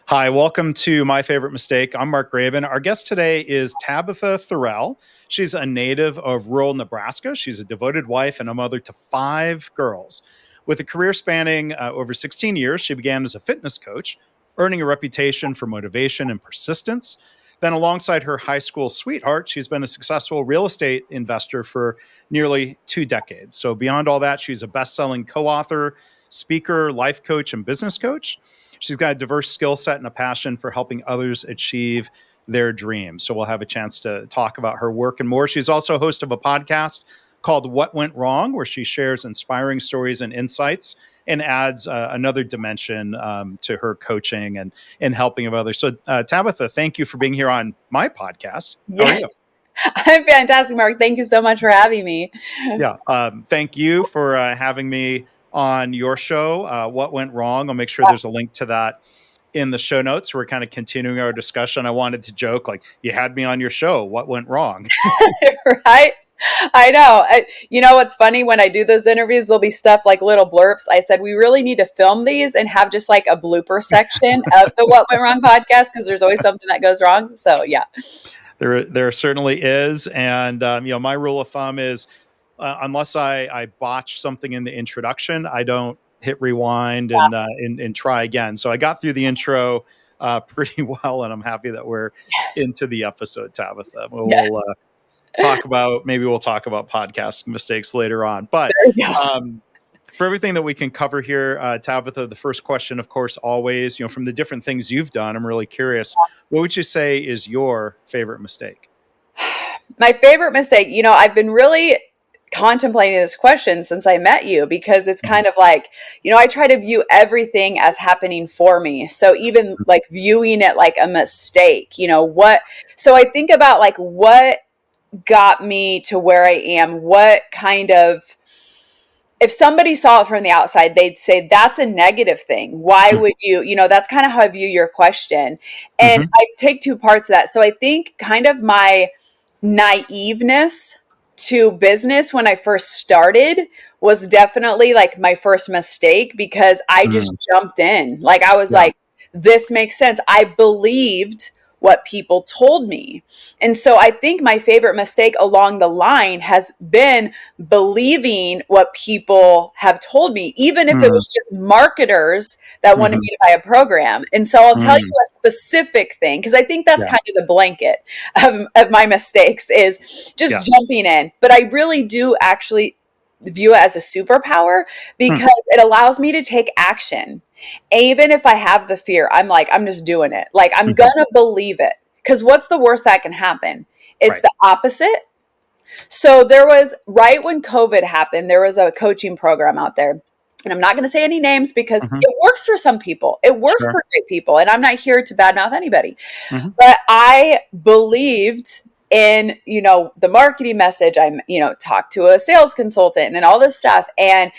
Hi, welcome to My Favorite Mistake. I'm Mark Graven. Our guest today is Tabatha Thorell. She's a native of rural Nebraska. She's a devoted wife and a mother to 5 girls. With a career spanning over 16 years, she began as a fitness coach, earning a reputation for motivation and persistence. Then, alongside her high school sweetheart, she's been a successful real estate investor for nearly 2 decades. So, beyond all that, she's a best-selling co-author, speaker, life coach, and business coach. She's got a diverse skill set and a passion for helping others achieve their dreams. So we'll have a chance to talk about her work and more. She's also host of a podcast called What Went Wrong, where she shares inspiring stories and insights and adds another dimension to her coaching and helping of others. So Tabitha, thank you for being here on my podcast. How are you? I'm fantastic, Mark. Thank you so much for having me. Yeah. Thank you for having me on your show. What Went Wrong? I'll make sure there's a link to that in the show notes. We're kind of continuing our discussion. I wanted to joke, like, you had me on your show. What went wrong? Right? I know. You know what's funny? When I do those interviews, there'll be stuff like little blurps. I said, we really need to film these and have just like a blooper section of the What Went Wrong podcast, because there's always something that goes wrong. So yeah. There certainly is. And, my rule of thumb is, unless I botch something in the introduction, I don't hit rewind and try again. So I got through the intro pretty well, and I'm happy that we're into the episode, Tabitha. We'll talk about podcast mistakes later on. But for everything that we can cover here, Tabitha, the first question, of course, always, from the different things you've done, I'm really curious, what would you say is your favorite mistake? My favorite mistake, I've been really contemplating this question since I met you, because it's kind of like, I try to view everything as happening for me. So even like viewing it like a mistake, so I think about like what got me to where I am, what kind of, if somebody saw it from the outside, they'd say that's a negative thing. Why would you, that's kind of how I view your question. And I take 2 parts of that. So I think kind of my naiveness to business when I first started was definitely like my first mistake, because I just jumped in. Like I was like, this makes sense. I believed what people told me. And so I think my favorite mistake along the line has been believing what people have told me, even if it was just marketers that wanted me to buy a program. And so I'll tell you a specific thing, because I think that's kind of the blanket of my mistakes, is just jumping in. But I really do actually view it as a superpower, because it allows me to take action. Even if I have the fear, I'm like, I'm just doing it. Like, I'm going to believe it. Because what's the worst that can happen? It's the opposite. So there was, right when COVID happened, there was a coaching program out there. And I'm not going to say any names, because it works for some people. It works for great people. And I'm not here to badmouth anybody. But I believed in, the marketing message. I, talked to a sales consultant and all this stuff. And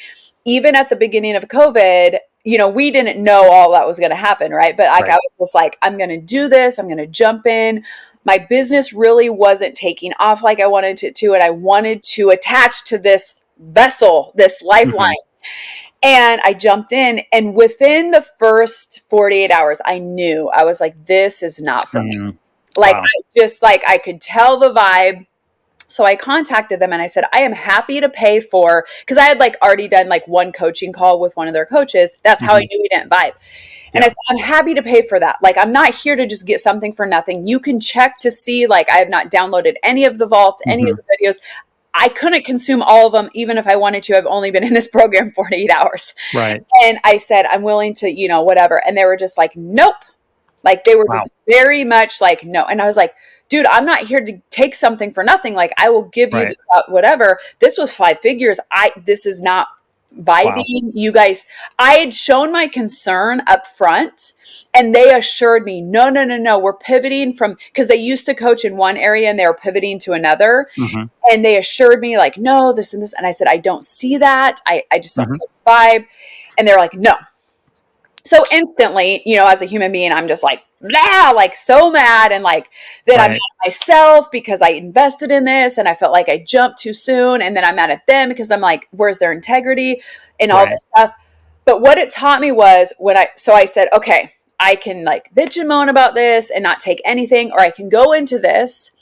even at the beginning of COVID, we didn't know all that was going to happen. Right. But I was like, I'm going to do this. I'm going to jump in. My business really wasn't taking off like I wanted it to. And I wanted to attach to this vessel, this lifeline. And I jumped in, and within the first 48 hours, I knew, I was like, this is not for me. Like, I could tell the vibe. So I contacted them and I said, I am happy to pay for, because I had like already done like one coaching call with one of their coaches. That's how I knew we didn't vibe. And I said, I'm happy to pay for that. Like, I'm not here to just get something for nothing. You can check to see, like, I have not downloaded any of the vaults, any of the videos. I couldn't consume all of them, even if I wanted to. I've only been in this program 48 hours. Right. And I said, I'm willing to, whatever. And they were just like, nope. Like, they were just very much like, no. And I was like, dude, I'm not here to take something for nothing. Like, I will give you whatever. This was 5 figures. This is not vibing. You guys, I had shown my concern up front, and they assured me, no, we're pivoting from, because they used to coach in one area and they were pivoting to another. And they assured me like, no, this and this. And I said, I don't see that. I just don't feel this vibe. And they're like, no. So instantly, as a human being, I'm just like, blah, like so mad. And like that I'm mad at myself because I invested in this and I felt like I jumped too soon. And then I'm mad at them because I'm like, where's their integrity and all this stuff. But what it taught me was I said, okay, I can like bitch and moan about this and not take anything, or I can go into this,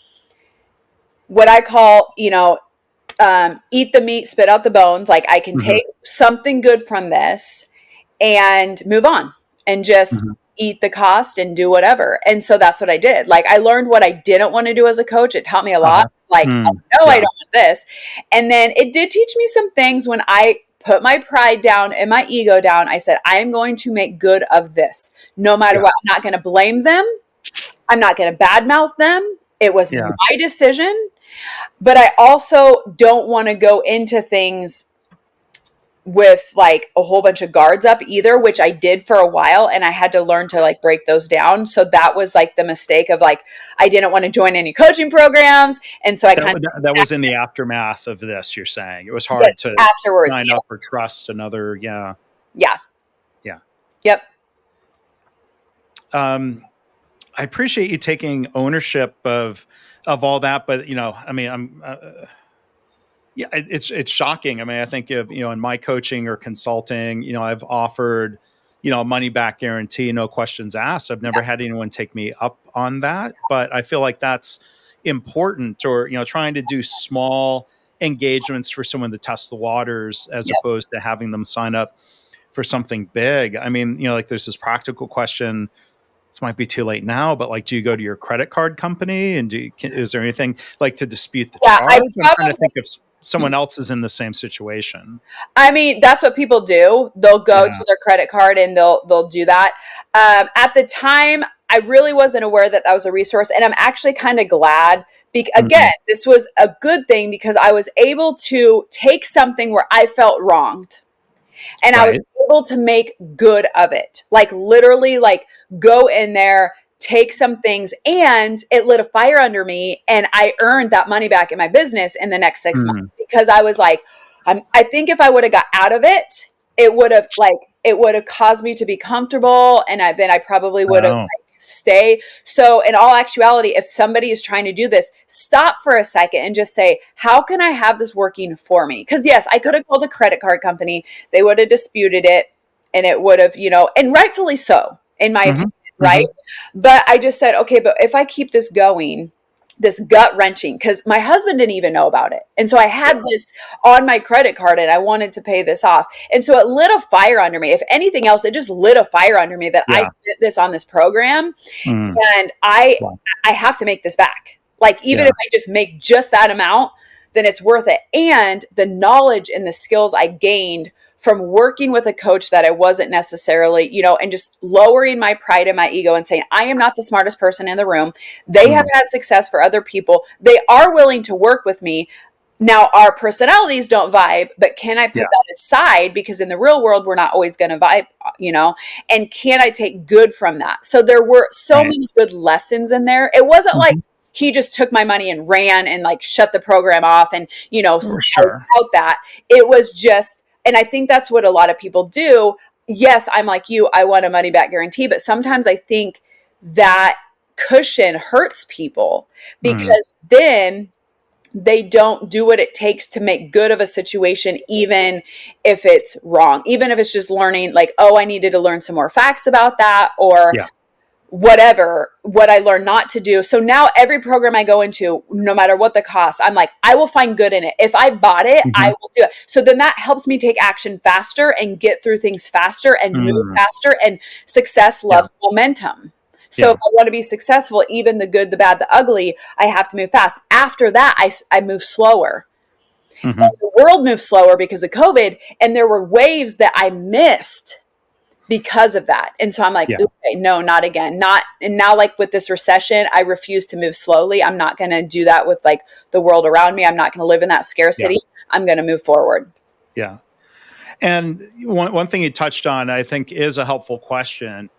what I call, eat the meat, spit out the bones. Like I can Mm-hmm. take something good from this and move on and just Mm-hmm. eat the cost and do whatever. And so that's what I did. Like I learned what I didn't want to do as a coach. It taught me a lot. Uh-huh. Like, Mm. no, I Yeah. don't want this. And then it did teach me some things when I put my pride down and my ego down. I said, I am going to make good of this no matter Yeah. what. I'm not going to blame them. I'm not going to badmouth them. It was Yeah. my decision. But I also don't want to go into things with like a whole bunch of guards up either, which I did for a while, and I had to learn to like break those down. So that was like the mistake of like I didn't want to join any coaching programs, and so I kind That of was in the aftermath of this, you're saying. It was hard yes to afterwards. sign up or trust another. Yeah. Yeah. Yeah. Yep. I appreciate you taking ownership of all that, but I mean, it's shocking. I mean, I think in my coaching or consulting, I've offered, a money back guarantee, no questions asked. I've never had anyone take me up on that, but I feel like that's important, or trying to do small engagements for someone to test the waters as Yep. opposed to having them sign up for something big. I mean, like there's this practical question. This might be too late now, but like, do you go to your credit card company and is there anything like to dispute the Yeah. charge? I'm trying to think if someone else is in the same situation. I mean, that's what people do. They'll go Yeah. to their credit card and they'll do that. At the time, I really wasn't aware that that was a resource, and I'm actually kind of glad. Mm-hmm. Again, this was a good thing because I was able to take something where I felt wronged, and I was Right. able to make good of it. Like literally, like go in there, take some things, and it lit a fire under me, and I earned that money back in my business in the next 6 months Mm. because I was like, I think if I would have got out of it, it would have caused me to be comfortable, and then I probably would have Oh. stay. So in all actuality, if somebody is trying to do this, stop for a second and just say, how can I have this working for me? Because yes, I could have called a credit card company. They would have disputed it, and it would have, and rightfully so, in my Mm-hmm. opinion, Mm-hmm. right? But I just said, okay, but if I keep this going, this gut wrenching, because my husband didn't even know about it. And so I had this on my credit card and I wanted to pay this off. And so it lit a fire under me. If anything else, it just lit a fire under me that I Yeah. spent this on this program, Mm. and I Wow. I have to make this back. Like even Yeah. if I just make just that amount, then it's worth it. And the knowledge and the skills I gained from working with a coach that I wasn't necessarily, and just lowering my pride and my ego and saying, I am not the smartest person in the room. They have Mm. had success for other people. They are willing to work with me. Now, our personalities don't vibe, but can I put Yeah. that aside? Because in the real world, we're not always going to vibe, and can I take good from that? So there were so Right. many good lessons in there. It wasn't like Mm-hmm. he just took my money and ran and like shut the program off and, For I sure. out that. It was just, and I think that's what a lot of people do. Yes, I'm like you, I want a money back guarantee, but sometimes I think that cushion hurts people Mm. because then they don't do what it takes to make good of a situation, even if it's wrong, even if it's just learning like, oh, I needed to learn some more facts about that, or Yeah. whatever, what I learned not to do. So now every program I go into, no matter what the cost, I'm like, I will find good in it. If I bought it, I Mm-hmm. will do it. So then that helps me take action faster and get through things faster and move Mm. faster. And success Yeah. loves momentum. So if Yeah. I want to be successful, even the good, the bad, the ugly, I have to move fast. After that, I move slower. Mm-hmm. The world moved slower because of COVID, and there were waves that I missed because of that. And so I'm like, Yeah. okay, no, not again. Not, and now like with this recession, I refuse to move slowly. I'm not going to do that with like the world around me. I'm not going to live in that Yeah. scarcity. I'm going to move forward. Yeah. And one thing you touched on, I think, is a helpful question.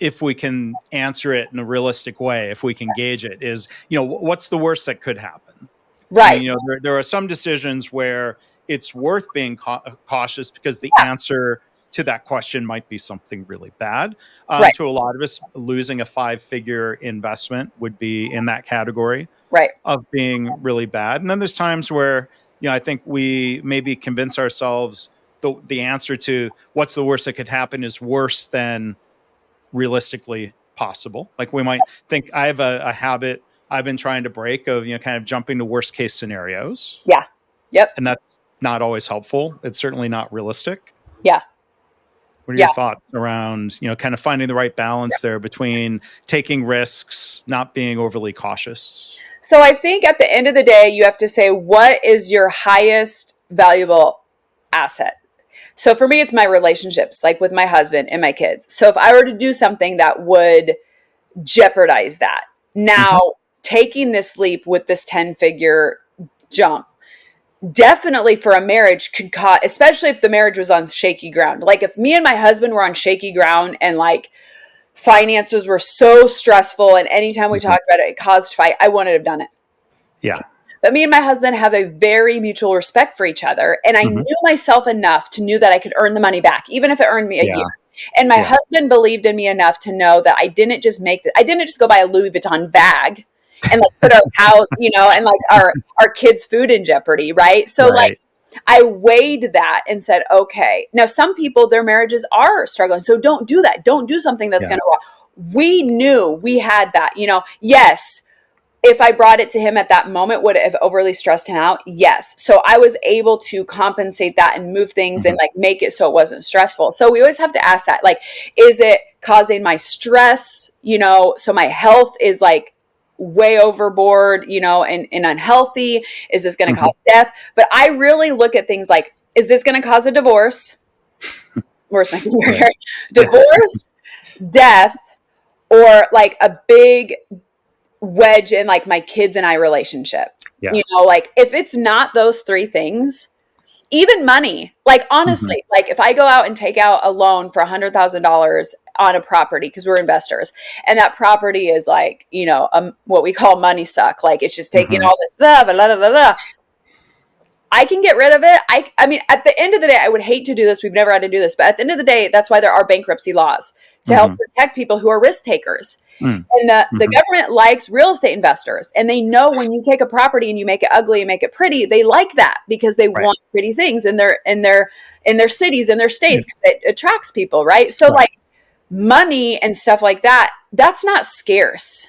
If we can answer it in a realistic way, if we can gauge it, is, what's the worst that could happen? I Right. mean, there are some decisions where it's worth being cautious because the Yeah. answer to that question might be something really bad. Right. To a lot of us, losing a 5-figure investment would be in that category Right. of being really bad. And then there's times where, I think we maybe convince ourselves the answer to what's the worst that could happen is worse than realistically possible. Like we might think I have a habit I've been trying to break of, kind of jumping to worst case scenarios. Yeah. Yep. And that's not always helpful. It's certainly not realistic. Yeah. What are Yeah. your thoughts around, kind of finding the right balance there between taking risks, not being overly cautious? So I think at the end of the day, you have to say, what is your highest valuable asset? So for me, it's my relationships, like with my husband and my kids. So if I were to do something that would jeopardize that, now taking this leap with this 10-figure jump, definitely for a marriage could cause, especially if the marriage was on shaky ground. Like if me and my husband were on shaky ground and like finances were so stressful and anytime we talked about it, it caused fight, I wouldn't have done it. Yeah. But me and my husband have a very mutual respect for each other. And I knew myself enough to know that I could earn the money back, even if it earned me a year. And my husband believed in me enough to know that I didn't just go buy a Louis Vuitton bag and like put our house, and like our kids' food in jeopardy. Right. So like I weighed that and said, okay, now some people, their marriages are struggling. So don't do that. Don't do something that's going to, we knew we had that, yes. If I brought it to him at that moment, would it have overly stressed him out? Yes. So I was able to compensate that and move things and like make it so it wasn't stressful. So we always have to ask that, like, is it causing my stress? So my health is like way overboard, and unhealthy. Is this going to cause death? But I really look at things like, is this going to cause a divorce? Where's my finger here? Divorce, death, or like a big wedge in like my kids and I relationship. Like if it's not those three things, even money, like honestly, like if I go out and take out a loan for $100,000 on a property because we're investors and that property is like, what we call money suck, like it's just taking all this stuff, blah, blah, blah, blah. I can get rid of it. I mean, at the end of the day, I would hate to do this. We've never had to do this, but at the end of the day, that's why there are bankruptcy laws to help protect people who are risk takers. And the government likes real estate investors, and they know when you take a property and you make it ugly and make it pretty, they like that because they want pretty things in their cities, in their states, because it attracts people, right? So like money and stuff like that, that's not scarce.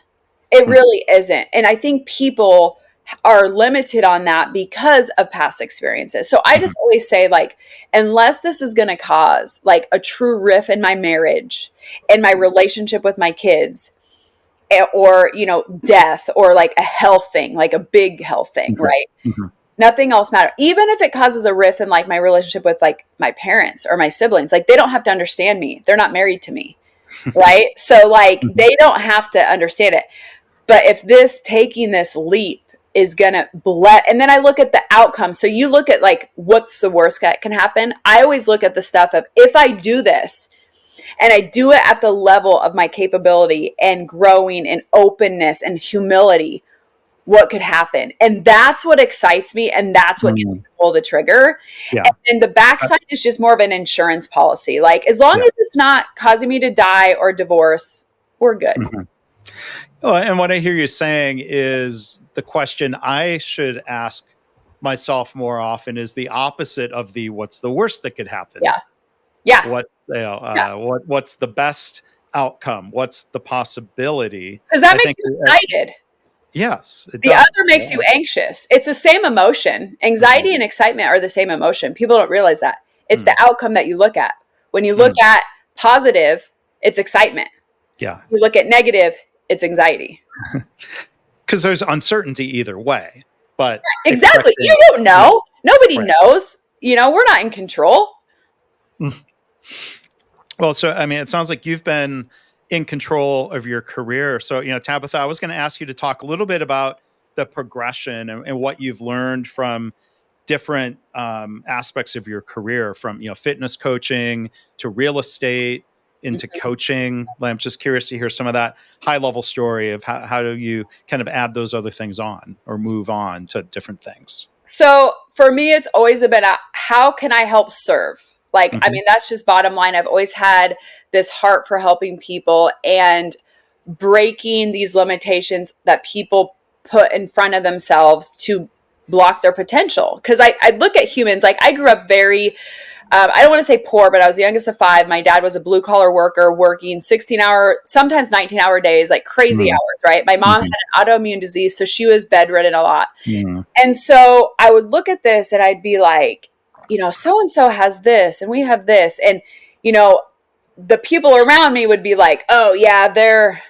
It really isn't. And I think people are limited on that because of past experiences. So I just always say, like, unless this is going to cause like a true rift in my marriage and my relationship with my kids, or, death, or like a health thing, like a big health thing, right? Nothing else matters. Even if it causes a rift in like my relationship with like my parents or my siblings, like they don't have to understand me. They're not married to me. Right. So like they don't have to understand it. But if taking this leap is going to and then I look at the outcome. So you look at like, what's the worst that can happen? I always look at the stuff of, if I do this and I do it at the level of my capability and growing and openness and humility, what could happen? And that's what excites me. And that's what gets me to pull the trigger. And the backside is just more of an insurance policy. Like as long as it's not causing me to die or divorce, we're good. Oh, and what I hear you saying is the question I should ask myself more often is the opposite of what's the worst that could happen? What's the best outcome? What's the possibility? Because that makes you excited. Yes. The other makes you anxious. It's the same emotion. Anxiety and excitement are the same emotion. People don't realize that. It's the outcome that you look at. When you look at positive, it's excitement. Yeah. You look at negative, it's anxiety. Because there's uncertainty either way. But exactly. You don't know. Nobody knows. We're not in control. Well, so, I mean, it sounds like you've been in control of your career. So, Tabitha, I was going to ask you to talk a little bit about the progression and what you've learned from different aspects of your career, from, fitness coaching to real estate into coaching. I'm just curious to hear some of that high level story of how do you kind of add those other things on or move on to different things. So for me, it's always about how can I help serve? Like, I mean, that's just bottom line. I've always had this heart for helping people and breaking these limitations that people put in front of themselves to block their potential. Because I look at humans, like I grew up very I don't want to say poor, but I was the youngest of five. My dad was a blue collar worker working 16-hour, sometimes 19-hour days, like crazy hours, right? My mom had an autoimmune disease, so she was bedridden a lot. And so I would look at this and I'd be like, so-and-so has this and we have this. And, the people around me would be like, oh yeah, they're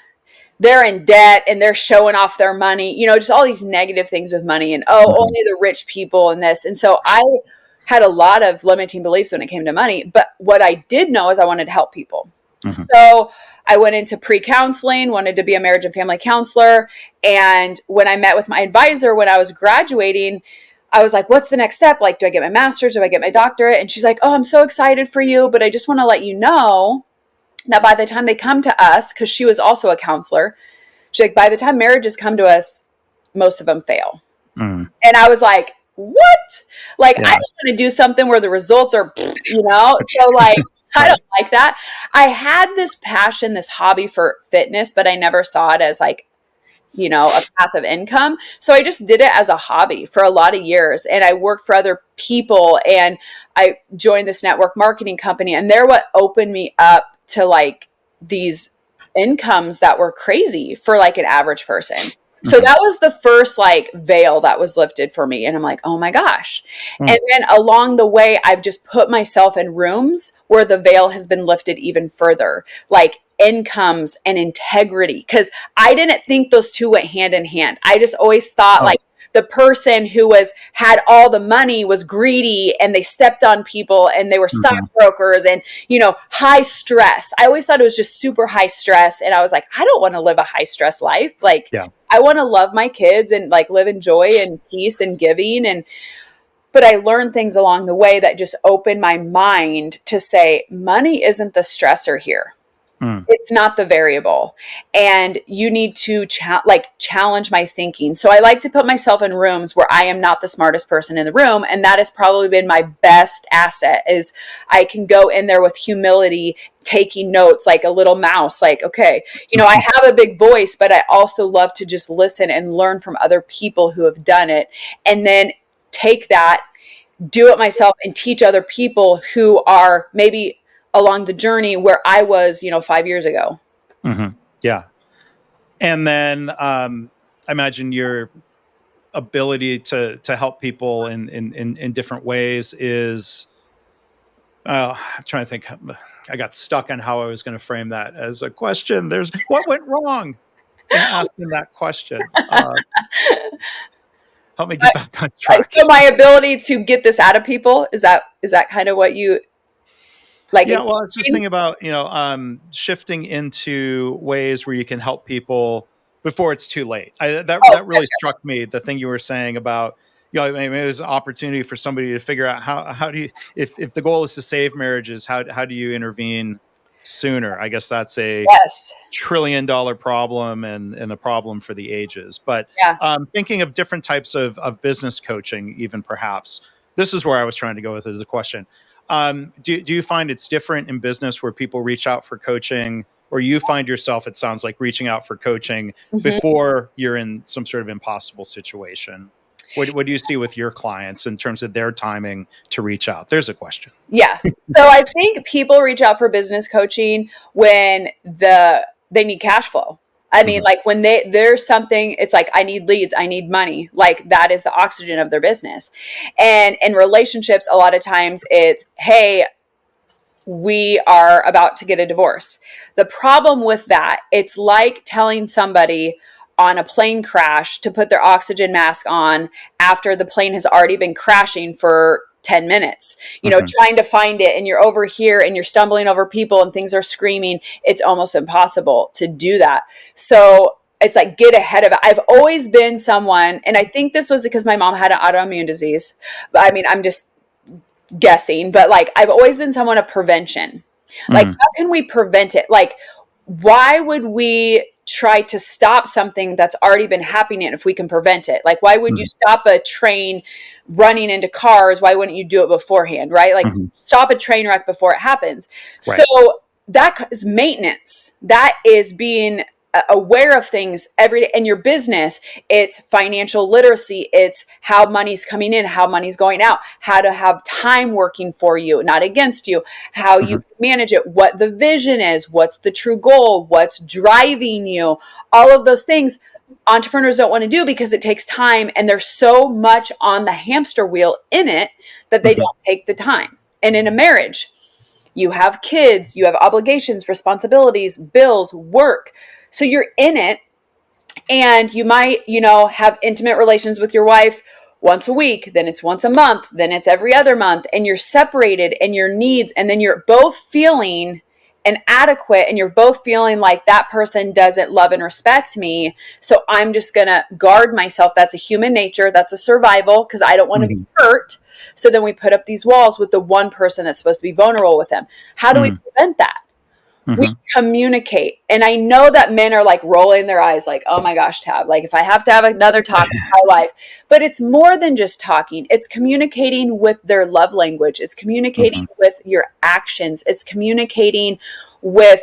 in debt and they're showing off their money, just all these negative things with money and, only the rich people and this. And so I had a lot of limiting beliefs when it came to money. But what I did know is I wanted to help people. So I went into pre-counseling, wanted to be a marriage and family counselor. And when I met with my advisor, when I was graduating, I was like, what's the next step? Like, do I get my master's? Do I get my doctorate? And she's like, oh, I'm so excited for you. But I just want to let you know that by the time they come to us, because she was also a counselor, she's like, by the time marriages come to us, most of them fail. And I was like, what? Like, I don't want to do something where the results are, so like, I don't like that. I had this passion, this hobby for fitness, but I never saw it as like, a path of income. So I just did it as a hobby for a lot of years. And I worked for other people and I joined this network marketing company. And they're what opened me up to like these incomes that were crazy for like an average person. So that was the first like veil that was lifted for me. And I'm like, oh my gosh. And then along the way, I've just put myself in rooms where the veil has been lifted even further, like incomes and integrity. Cause I didn't think those two went hand in hand. I just always thought like the person who had all the money was greedy and they stepped on people and they were stockbrokers and, high stress. I always thought it was just super high stress. And I was like, I don't want to live a high stress life. Like, I want to love my kids and like live in joy and peace and giving. But I learned things along the way that just opened my mind to say, money isn't the stressor here. It's not the variable. And you need to challenge my thinking. So I like to put myself in rooms where I am not the smartest person in the room. And that has probably been my best asset is I can go in there with humility, taking notes like a little mouse, like, okay, I have a big voice, but I also love to just listen and learn from other people who have done it. And then take that, do it myself and teach other people who are maybe along the journey where I was, 5 years ago. Yeah. And then I imagine your ability to help people in different ways is, I'm trying to think. I got stuck on how I was going to frame that as a question. What went wrong in asking that question? Help me get back on track. So my ability to get this out of people, is that kind of what you like? Yeah, well, I was just thinking about, shifting into ways where you can help people before it's too late. That really struck me, the thing you were saying about, maybe there's an opportunity for somebody to figure out how do you, if the goal is to save marriages, how do you intervene sooner? I guess that's a $1 trillion problem and a problem for the ages. But thinking of different types of business coaching, even perhaps, this is where I was trying to go with it as a question. Do you find it's different in business where people reach out for coaching, or you find yourself, it sounds like, reaching out for coaching before you're in some sort of impossible situation? What do you see with your clients in terms of their timing to reach out? There's a question. Yeah. So I think people reach out for business coaching when they need cash flow. I mean, like when there's something, it's like, I need leads, I need money. Like that is the oxygen of their business. And in relationships, a lot of times it's, hey, we are about to get a divorce. The problem with that, it's like telling somebody on a plane crash to put their oxygen mask on after the plane has already been crashing for 10 minutes, trying to find it, and you're over here and you're stumbling over people and things are screaming. It's almost impossible to do that. So it's like, get ahead of it. I've always been someone, and I think this was because my mom had an autoimmune disease. But I mean, I'm just guessing, but like, I've always been someone of prevention. Like, how can we prevent it? Like, why would we try to stop something that's already been happening if we can prevent it? Like, why would you stop a train running into cars? Why wouldn't you do it beforehand, right? Like, stop a train wreck before it happens. Right. So that is maintenance. That is being aware of things every day. In your business, it's financial literacy. It's how money's coming in, how money's going out, how to have time working for you, not against you, how you manage it, what the vision is, what's the true goal, what's driving you, all of those things. Entrepreneurs don't want to do because it takes time, and there's so much on the hamster wheel in it that they don't take the time. And in a marriage, you have kids, you have obligations, responsibilities, bills, work. So you're in it, and you might, have intimate relations with your wife once a week, then it's once a month, then it's every other month, and you're separated and your needs, and then you're both feeling inadequate, and you're both feeling like that person doesn't love and respect me, so I'm just gonna guard myself. That's a human nature, that's a survival, because I don't want to be hurt. So then we put up these walls with the one person that's supposed to be vulnerable with them. How do we prevent that? We communicate. And I know that men are like rolling their eyes like, oh my gosh, Tab, like if I have to have another talk in my life. But it's more than just talking. It's communicating with their love language. It's communicating with your actions. It's communicating with,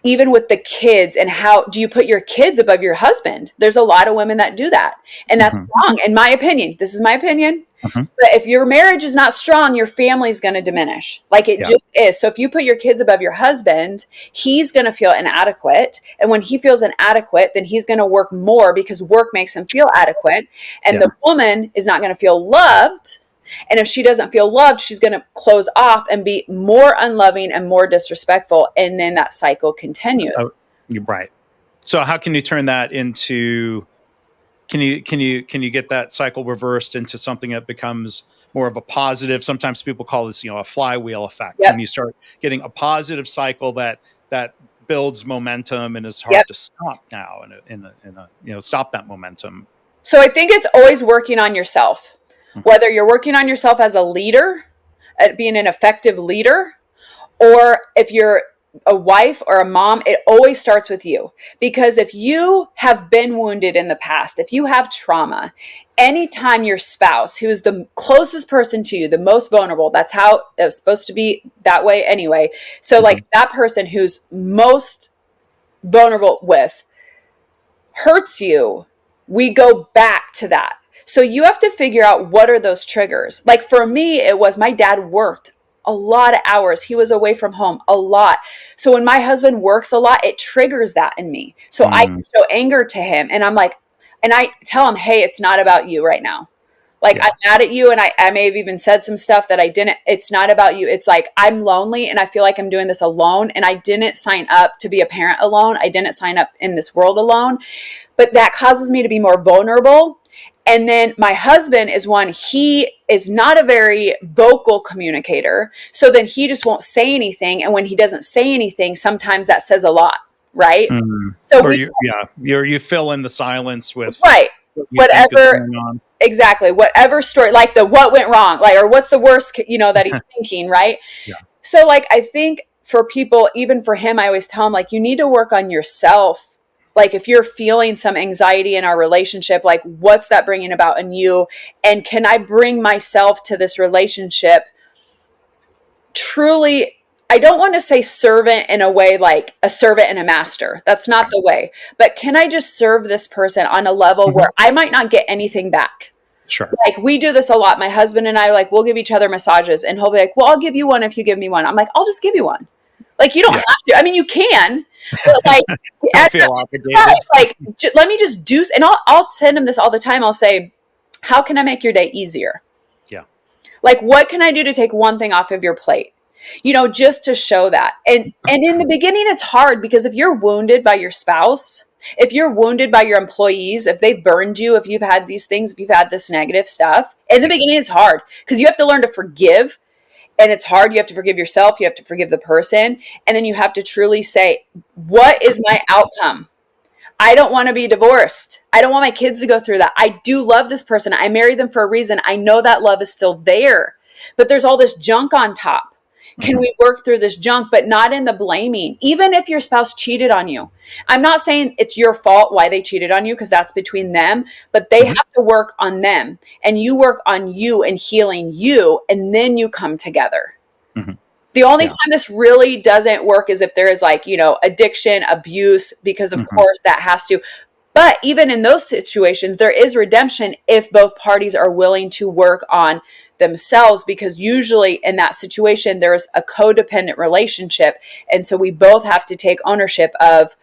even with the kids. And how do you put your kids above your husband? There's a lot of women that do that. And that's wrong, in my opinion. This is my opinion. But if your marriage is not strong, your family is going to diminish. Like it just is. So if you put your kids above your husband, he's going to feel inadequate. And when he feels inadequate, then he's going to work more because work makes him feel adequate. And the woman is not going to feel loved. And if she doesn't feel loved, she's going to close off and be more unloving and more disrespectful. And then that cycle continues. Right. So how can you turn that into... Can you get that cycle reversed into something that becomes more of a positive? Sometimes people call this, a flywheel effect. When you start getting a positive cycle that builds momentum and is hard to stop now, and stop that momentum. So I think it's always working on yourself. Whether you're working on yourself as a leader, at being an effective leader, or if you're a wife or a mom, it always starts with you. Because if you have been wounded in the past, if you have trauma, anytime your spouse, who is the closest person to you, the most vulnerable, that's how it's supposed to be that way anyway. So like that person who's most vulnerable with hurts you, we go back to that. So you have to figure out, what are those triggers? Like for me, it was my dad worked a lot of hours. He was away from home a lot. So when my husband works a lot, it triggers that in me. So I can show anger to him, and I'm like, and I tell him, hey, it's not about you right now. Like I'm mad at you. And I may have even said some stuff that I didn't, it's not about you. It's like, I'm lonely and I feel like I'm doing this alone. And I didn't sign up to be a parent alone. I didn't sign up in this world alone, but that causes me to be more vulnerable. And then my husband is one, he is not a very vocal communicator. So then he just won't say anything. And when he doesn't say anything, sometimes that says a lot, right? So you fill in the silence with whatever, exactly. Whatever story, like the, what went wrong, like, or what's the worst, that he's thinking, right? So like, I think for people, even for him, I always tell him, like, you need to work on yourself. Like if you're feeling some anxiety in our relationship, like what's that bringing about in you? And can I bring myself to this relationship truly? I don't want to say servant in a way like a servant and a master. That's not the way. But can I just serve this person on a level where I might not get anything back? Sure. Like we do this a lot. My husband and I, like, we'll give each other massages, and he'll be like, well, I'll give you one if you give me one. I'm like, I'll just give you one. Like, you don't have to. I mean, you can, but like, don't feel obligated. Like, let me just do, and I'll send him this all the time. I'll say, how can I make your day easier? Yeah. Like, what can I do to take one thing off of your plate? Just to show that. And in the beginning, it's hard, because if you're wounded by your spouse, if you're wounded by your employees, if they've burned you, if you've had these things, if you've had this negative stuff, in the beginning, it's hard because you have to learn to forgive. And it's hard. You have to forgive yourself. You have to forgive the person. And then you have to truly say, what is my outcome? I don't want to be divorced. I don't want my kids to go through that. I do love this person. I married them for a reason. I know that love is still there, but there's all this junk on top. Can we work through this junk, but not in the blaming? Even if your spouse cheated on you, I'm not saying it's your fault why they cheated on you, because that's between them, but they have to work on them, and you work on you and healing you, and then you come together. The only Yeah. time this really doesn't work is if there is like, addiction, abuse, because of Hmm. course that has to. But even in those situations, there is redemption if both parties are willing to work on themselves, because usually in that situation, there's a codependent relationship. And so we both have to take ownership of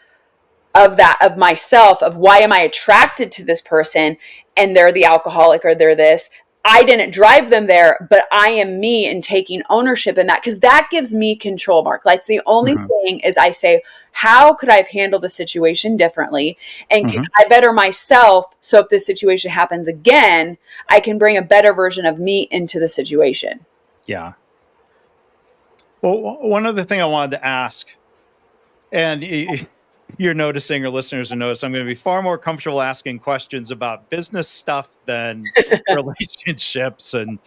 myself, of why am I attracted to this person, and they're the alcoholic or they're this. I didn't drive them there, but I am me and taking ownership in that, because that gives me control, Mark. Like, the only Hmm. thing is I say, how could I have handled the situation differently? And can Hmm. I better myself, so if this situation happens again, I can bring a better version of me into the situation? Yeah. Well, one other thing I wanted to ask, and you're noticing, or listeners are noticing, I'm going to be far more comfortable asking questions about business stuff than relationships and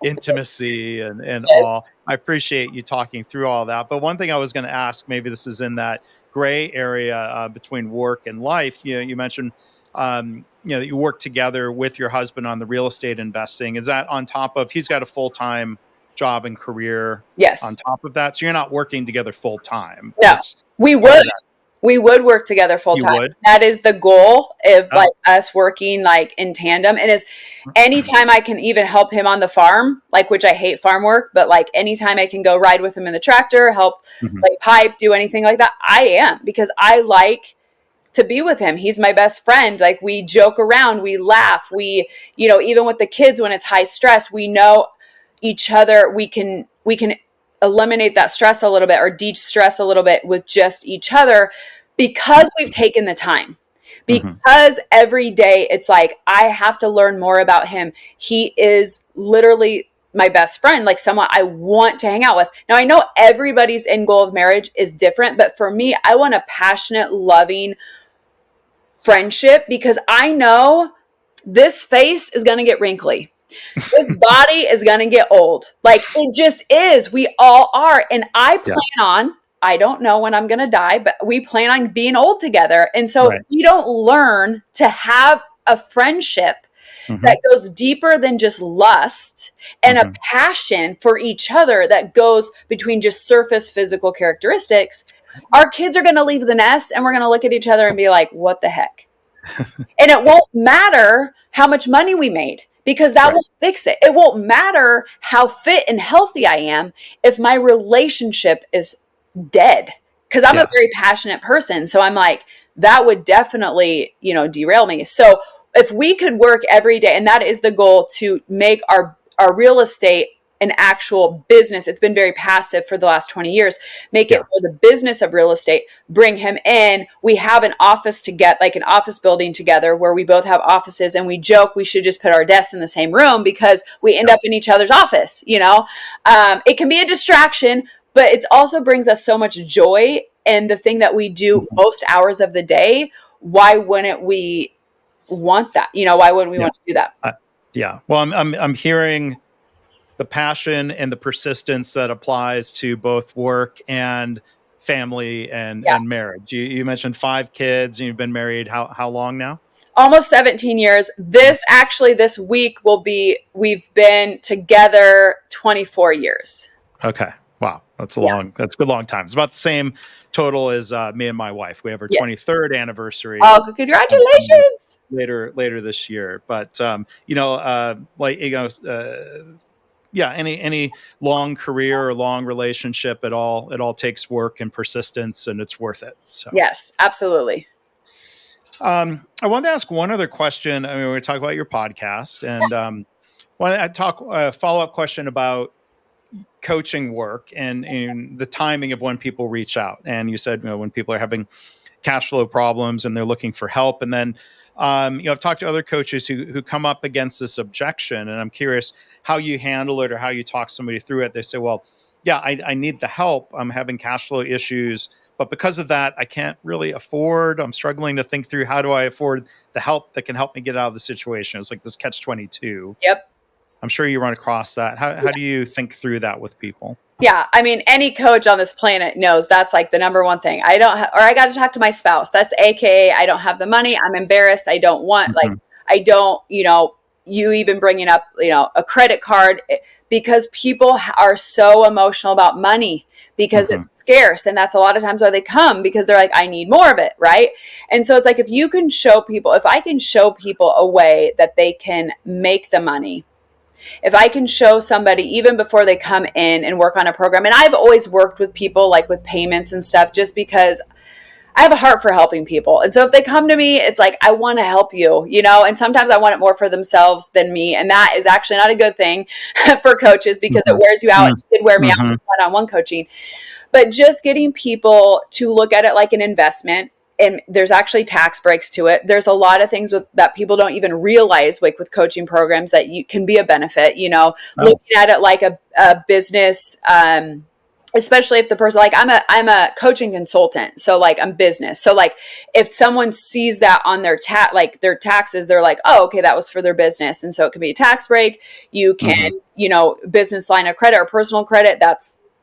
intimacy and Yes. all. I appreciate you talking through all that. But one thing I was going to ask, maybe this is in that gray area between work and life. You mentioned, that you work together with your husband on the real estate investing. Is that on top of, he's got a full-time job and career on Yes. top of that? So you're not working together full time. No, It's we part would. of that. We would work together full You time. would? That is the goal of like Oh. us working like in tandem. And is anytime I can even help him on the farm, like, which I hate farm work, but like anytime I can go ride with him in the tractor, help Mhm. like pipe, do anything like that, I am, because I like to be with him. He's my best friend. Like, we joke around, we laugh, even with the kids when it's high stress, we know each other. We can eliminate that stress a little bit, or de-stress a little bit with just each other, because we've taken the time. Mhm. Because every day it's like, I have to learn more about him. He is literally my best friend, like someone I want to hang out with. Now, I know everybody's end goal of marriage is different, but for me, I want a passionate, loving friendship, because I know this face is going to get wrinkly. This body is going to get old. Like, it just is. We all are. And Yeah. I don't know when I'm going to die, but we plan on being old together. And so if Right. we don't learn to have a friendship Mhm. that goes deeper than just lust, and a Mhm. passion for each other that goes between just surface physical characteristics, our kids are going to leave the nest and we're going to look at each other and be like, what the heck? And it won't matter how much money we made, because that Right. won't fix it. It won't matter how fit and healthy I am if my relationship is dead. Because I'm a Yeah. very passionate person. So I'm like, that would definitely, derail me. So if we could work every day, and that is the goal, to make our real estate an actual business. It's been very passive for the last 20 years. Make it Yeah. for the business of real estate. Bring him in. We have an office to get, like an office building together, where we both have offices, and we joke we should just put our desks in the same room, because we end Yeah. up in each other's office. It can be a distraction, but it also brings us so much joy. And the thing that we do Mhm. most hours of the day, why wouldn't we want that? Why wouldn't we Yeah. want to do that? Uh, yeah. Well, I'm hearing the passion and the persistence that applies to both work and family and Yeah. marriage. You mentioned 5 kids and you've been married how long now? Almost 17 years. This week we've been together 24 years. Okay. Wow. Yeah. That's a good long time. It's about the same total as me and my wife. We have our Yeah. 23rd anniversary Oh, coming up congratulations. later this year. But like yeah, any long career or long relationship at all, it all takes work and persistence, and it's worth it. So Yes, absolutely. I wanted to ask one other question. I mean, we talk about your podcast, and want to talk a follow up question about coaching work and the timing of when people reach out. And you said, when people are having cash flow problems and they're looking for help. And then, I've talked to other coaches who come up against this objection, and I'm curious how you handle it or how you talk somebody through it. They say, well, yeah, I need the help. I'm having cash flow issues, but because of that, I can't really afford. I'm struggling to think through, how do I afford the help that can help me get out of the situation? It's like this catch 22. Yep. I'm sure you run across that. How do you think through that with people? Yeah, I mean, any coach on this planet knows that's like the number one thing. Or I got to talk to my spouse. That's AKA, I don't have the money. I'm embarrassed. I don't want, like, Mhm. I don't, you even bringing up, a credit card, because people are so emotional about money because it's scarce. And that's a lot of times why they come, because they're like, I need more of it. Right. And so it's like, if I can show people a way that they can make the money, if I can show somebody even before they come in and work on a program, and I've always worked with people like with payments and stuff, just because I have a heart for helping people. And so if they come to me, it's like, I want to help you, and sometimes I want it more for themselves than me. And that is actually not a good thing for coaches, because it wears you out. It did wear me out with one-on-one coaching. But just getting people to look at it like an investment. And there's actually tax breaks to it. There's a lot of things that people don't even realize, like with coaching programs, that you can be a benefit, looking at it like a business, especially if the person, like I'm a coaching consultant. So like I'm business. So like if someone sees that on their their taxes, they're like, oh, okay, that was for their business. And so it could be a tax break. You can, business line of credit or personal credit.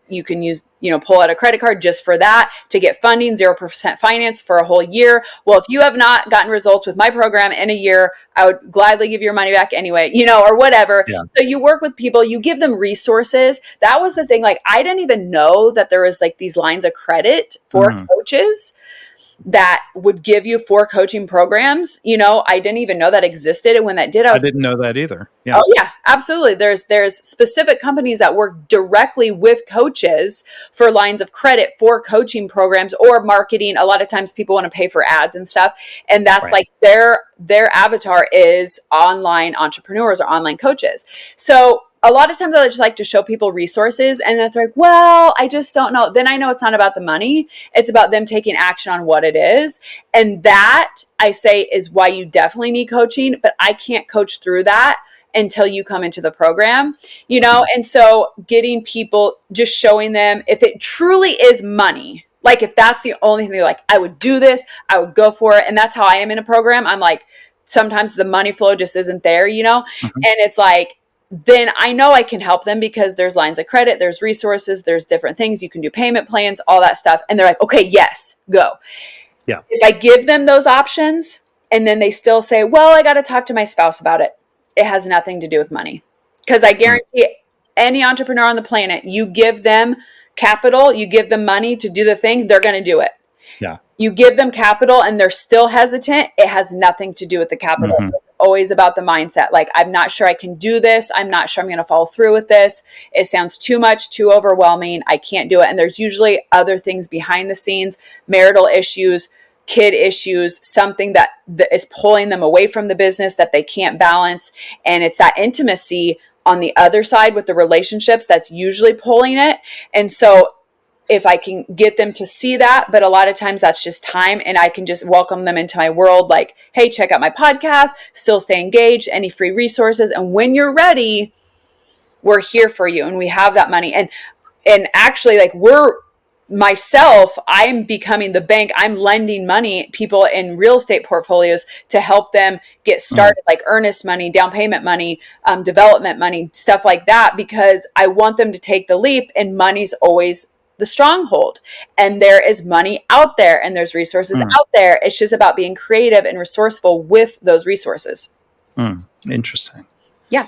You can use, pull out a credit card just for that to get funding, 0% finance for a whole year. Well, if you have not gotten results with my program in a year, I would gladly give your money back anyway, or whatever. Yeah. So you work with people, you give them resources. That was the thing. Like, I didn't even know that there was like these lines of credit for coaches that would give you 4 coaching programs. I didn't even know that existed. And when that did, I didn't know that either. Yeah. Oh yeah, absolutely. There's specific companies that work directly with coaches for lines of credit for coaching programs or marketing. A lot of times people want to pay for ads and stuff. And that's like their avatar is online entrepreneurs or online coaches. So a lot of times I just like to show people resources, and it's like, well, I just don't know. Then I know it's not about the money. It's about them taking action on what it is. And that, I say, is why you definitely need coaching, but I can't coach through that until you come into the program, And so getting people, just showing them, if it truly is money, like if that's the only thing they're like, I would do this, I would go for it. And that's how I am in a program. I'm like, sometimes the money flow just isn't there, And it's like, then I know I can help them, because there's lines of credit, there's resources, there's different things. You can do payment plans, all that stuff. And they're like, okay, yes, go. Yeah. If I give them those options and then they still say, well, I got to talk to my spouse about it, it has nothing to do with money. Because I guarantee any entrepreneur on the planet, you give them capital, you give them money to do the thing, they're going to do it. Yeah. You give them capital and they're still hesitant, it has nothing to do with the capital. It's always about the mindset. Like, I'm not sure I can do this. I'm not sure I'm going to follow through with this. It sounds too much, too overwhelming. I can't do it. And there's usually other things behind the scenes, marital issues, kid issues, something that is pulling them away from the business that they can't balance. And it's that intimacy on the other side with the relationships that's usually pulling it. And so if I can get them to see that, but a lot of times that's just time, and I can just welcome them into my world. Like, hey, check out my podcast, still stay engaged, any free resources. And when you're ready, we're here for you. And we have that money. And actually, like, I'm becoming the bank. I'm lending money people in real estate portfolios to help them get started, like earnest money, down payment money, development money, stuff like that, because I want them to take the leap. And money's always the stronghold, and there is money out there, and there's resources out there. It's just about being creative and resourceful with those resources. Interesting. Yeah.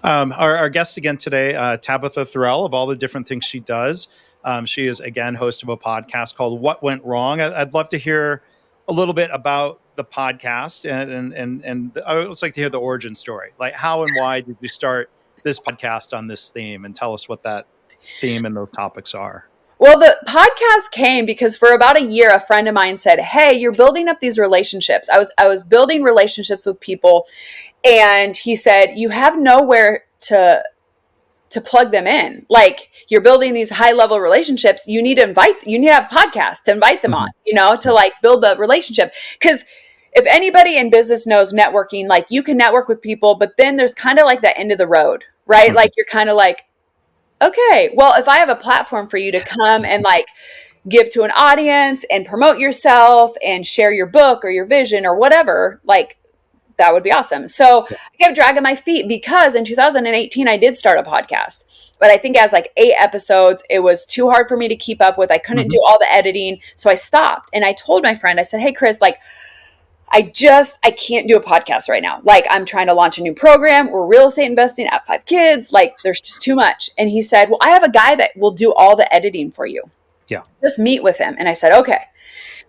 Our guest again today, Tabatha Thorell, of all the different things she does. She is, again, host of a podcast called What Went Wrong. I'd love to hear a little bit about the podcast, and I would also like to hear the origin story. Like, how and why did you start this podcast on this theme, and tell us what that theme and those topics are. Well, the podcast came because for about a year, a friend of mine said, hey, you're building up these relationships. I was building relationships with people, and he said, you have nowhere to plug them in. Like, you're building these high level relationships. You need to have a podcast to invite them on, to like build the relationship. Because if anybody in business knows networking, like, you can network with people, but then there's kind of like the end of the road, right? Like, you're kind of like, okay, well, if I have a platform for you to come and like give to an audience and promote yourself and share your book or your vision or whatever, like, that would be awesome. So I kept dragging my feet, because in 2018, I did start a podcast, but I think it has like 8 episodes. It was too hard for me to keep up with. I couldn't do all the editing. So I stopped, and I told my friend, I said, hey, Chris, like, I can't do a podcast right now. Like, I'm trying to launch a new program. We're real estate investing. I have 5 kids. Like, there's just too much. And he said, well, I have a guy that will do all the editing for you. Yeah. Just meet with him. And I said, okay.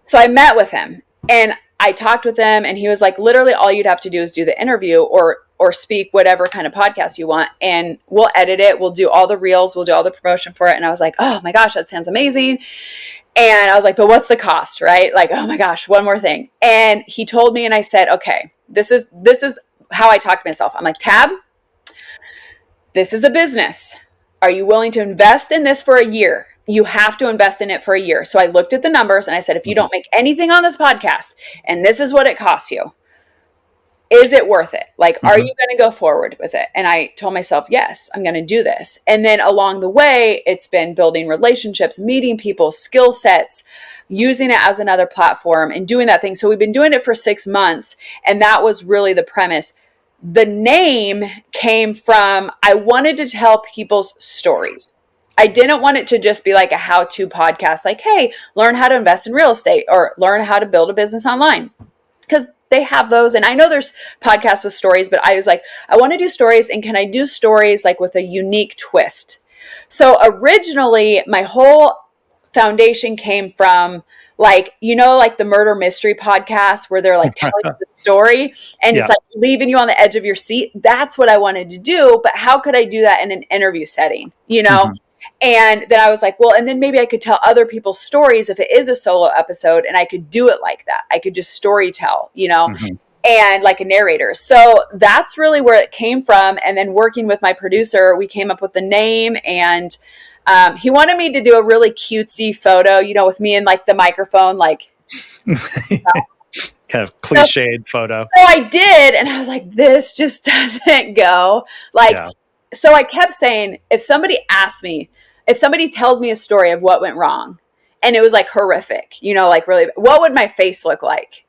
So I met with him and I talked with him, and he was like, literally all you'd have to do is do the interview or speak whatever kind of podcast you want, and we'll edit it. We'll do all the reels. We'll do all the promotion for it. And I was like, oh my gosh, that sounds amazing. And I was like, but what's the cost, right? Like, oh my gosh, one more thing. And he told me, and I said, okay, this is how I talk to myself. I'm like, Tab, this is a business. Are you willing to invest in this for a year? You have to invest in it for a year. So I looked at the numbers and I said, if you don't make anything on this podcast and this is what it costs you, is it worth it? Like, are you going to go forward with it? And I told myself, yes, I'm going to do this. And then along the way, it's been building relationships, meeting people, skill sets, using it as another platform and doing that thing. So we've been doing it for 6 months. And that was really the premise. The name came from, I wanted to tell people's stories. I didn't want it to just be like a how-to podcast, like, hey, learn how to invest in real estate or learn how to build a business online. Because they have those. And I know there's podcasts with stories, but I was like, I want to do stories. And can I do stories like with a unique twist? So originally, my whole foundation came from like, like the murder mystery podcast where they're like telling you the story and it's like leaving you on the edge of your seat. That's what I wanted to do. But how could I do that in an interview setting, And then I was like, well, and then maybe I could tell other people's stories if it is a solo episode, and I could do it like that. I could just story tell, and like a narrator. So that's really where it came from. And then working with my producer, we came up with the name, and he wanted me to do a really cutesy photo, with me and like the microphone, like kind of cliched photo. So I did. And I was like, this just doesn't go. So I kept saying, if somebody tells me a story of what went wrong and it was like horrific, like really, what would my face look like?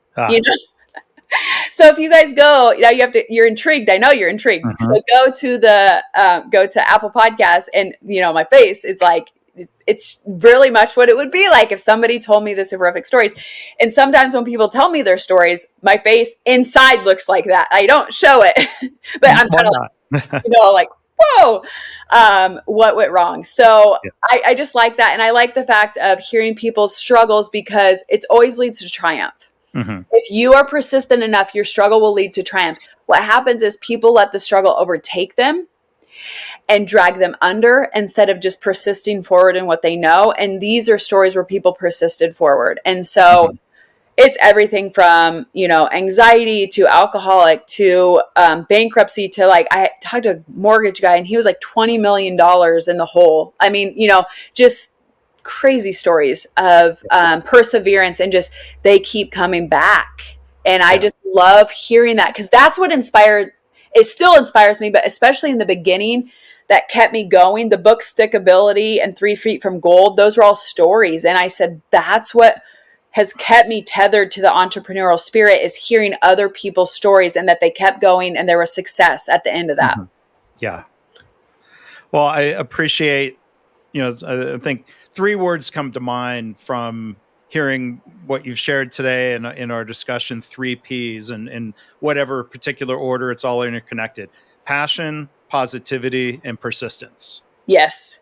So if you guys go, you're intrigued. I know you're intrigued. So go to Apple Podcasts and, my face, it's really much what it would be like if somebody told me this horrific stories. And sometimes when people tell me their stories, my face inside looks like that. I don't show it, but I'm kind of like, like, whoa, what went wrong? So I just like that. And I like the fact of hearing people's struggles because it always leads to triumph. If you are persistent enough, your struggle will lead to triumph. What happens is people let the struggle overtake them and drag them under instead of just persisting forward in what they know. And these are stories where people persisted forward. And so it's everything from, anxiety to alcoholic to bankruptcy to like, I talked to a mortgage guy and he was like $20 million in the hole. I mean, just crazy stories of perseverance and just they keep coming back. And I just love hearing that because that's what it still inspires me, but especially in the beginning that kept me going. The book Stickability and 3 Feet from Gold, those were all stories. And I said, that's what has kept me tethered to the entrepreneurial spirit is hearing other people's stories and that they kept going and there was success at the end of that. Yeah. Well, I appreciate, I think 3 words come to mind from hearing what you've shared today and in our discussion, 3 Ps and in whatever particular order, it's all interconnected. Passion, positivity, and persistence. Yes.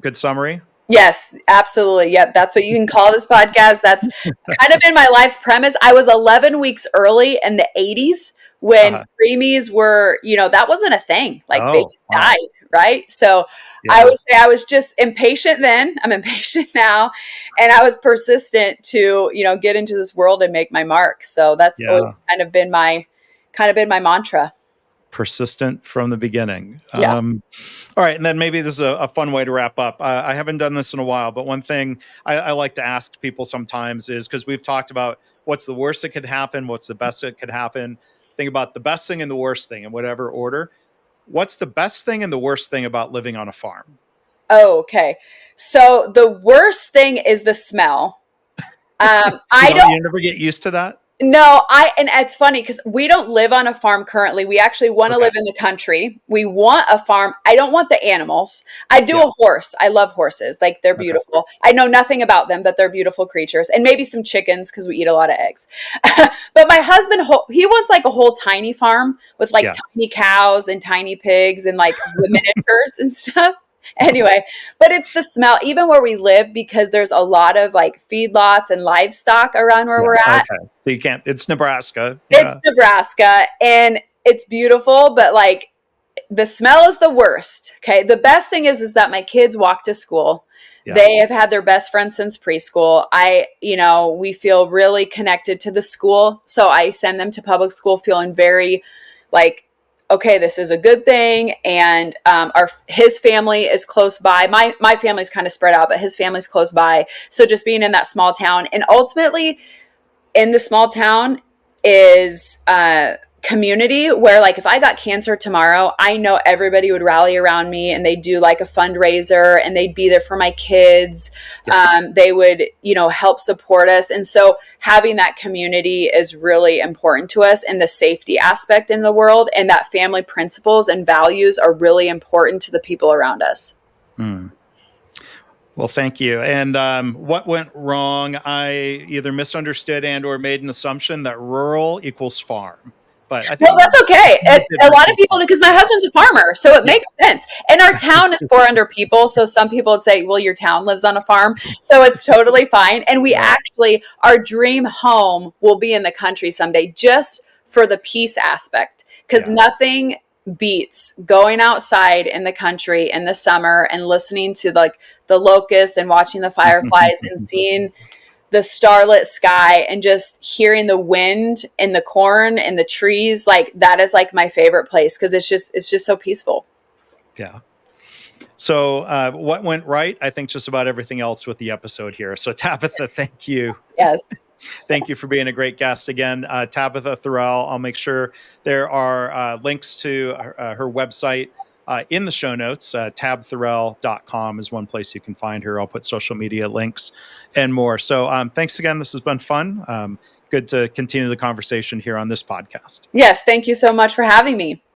Good summary. Yes, absolutely. Yep. That's what you can call this podcast. That's kind of been my life's premise. I was 11 weeks early in the 80s when preemies were, that wasn't a thing. Like babies died, right? So I would say I was just impatient then. I'm impatient now. And I was persistent to, get into this world and make my mark. So that's always kind of been my mantra. Persistent from the beginning. All right. And then maybe this is a fun way to wrap up. I haven't done this in a while, but one thing I like to ask people sometimes is because we've talked about what's the worst that could happen, what's the best that could happen. Think about the best thing and the worst thing in whatever order. What's the best thing and the worst thing about living on a farm? Oh, okay. So the worst thing is the smell. You never get used to that? No, and it's funny because we don't live on a farm currently. We actually want to Okay. live in the country. We want a farm. I don't want the animals. I do Yeah. a horse. I love horses. Like they're Okay. beautiful. I know nothing about them, but they're beautiful creatures. And maybe some chickens because we eat a lot of eggs. But my husband, he wants like a whole tiny farm with like Yeah. tiny cows and tiny pigs and like the miniatures and stuff. Anyway, but it's the smell, even where we live, because there's a lot of like feedlots and livestock around where Yeah. we're at. Okay. So you can't, it's Nebraska. It's Yeah. Nebraska and it's beautiful, but like the smell is the worst. Okay. The best thing is that my kids walk to school. Yeah. They have had their best friend since preschool. We feel really connected to the school. So I send them to public school feeling very like, okay, this is a good thing. And his family is close by. My family's kind of spread out, but his family's close by. So just being in that small town and ultimately in the small town is community where like if I got cancer tomorrow, I know everybody would rally around me and they'd do like a fundraiser and they'd be there for my kids. Yeah. They would, help support us. And so having that community is really important to us, and the safety aspect in the world and that family principles and values are really important to the people around us. Mm. Well, thank you. And what went wrong? I either misunderstood and or made an assumption that rural equals farm. But I think Well, that's okay. A lot of people, because my husband's a farmer, so it yeah. makes sense. And our town is 400 people, so some people would say, well, your town lives on a farm. So it's totally fine. And we Right. actually, our dream home will be in the country someday, just for the peace aspect, because Yeah. nothing beats going outside in the country in the summer and listening to like the locusts and watching the fireflies and seeing the starlit sky and just hearing the wind and the corn and the trees. Like that is like my favorite place because it's just so peaceful. Yeah. So what went right? I think just about everything else with the episode here. So Tabitha, thank you. Yes. Thank you for being a great guest again. Tabatha Thorell, I'll make sure there are links to her website in the show notes. Tabthorell.com is one place you can find her. I'll put social media links and more. So thanks again. This has been fun. Good to continue the conversation here on this podcast. Yes. Thank you so much for having me.